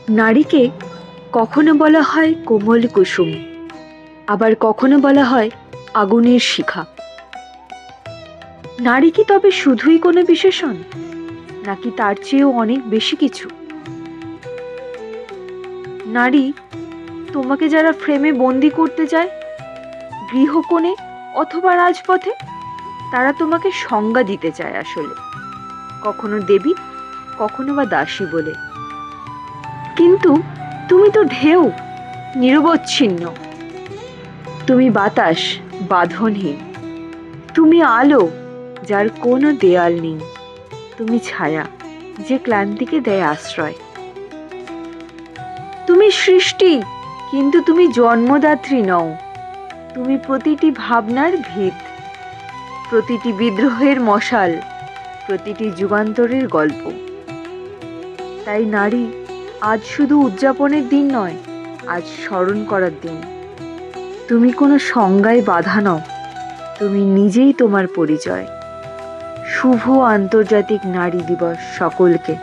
নারীকে কখনো বলা হয় কোমল কুসুম, আবার কখনো বলা হয় আগুনের শিখা। নারী কি তবে শুধুই কোনো বিশেষণ, নাকি তার চেয়েও অনেক বেশি কিছু? নারী তোমাকে যারা ফ্রেমে বন্দি করতে চায়, গৃহকোণে অথবা রাজপথে, তারা তোমাকে সংজ্ঞা দিতে চায় আসলে, কখনো দেবী, কখনো বা দাসী বলে। কিন্তু তুমি তো ঢেউ, নিরবচ্ছিন্ন। তুমি বাতাস, বাঁধনহীন। তুমি আলো, যার কোনো দেয়াল নেই। তুমি ছায়া, যে ক্লান্তিকে দেয় আশ্রয়। তুমি সৃষ্টি, কিন্তু তুমি জন্মদাত্রী নও। তুমি প্রতিটি ভাবনার ভিত, প্রতিটি বিদ্রোহের মশাল, প্রতিটি যুগান্তরের গল্প। তাই নারী আজ শুধু উদযাপনের দিন নয়, আজ স্মরণ করার দিন। তুমি কোনো সংজ্ঞায় বাধা নও, তুমি নিজেই তোমার পরিচয়। শুভ আন্তর্জাতিক নারী দিবস সকলকে।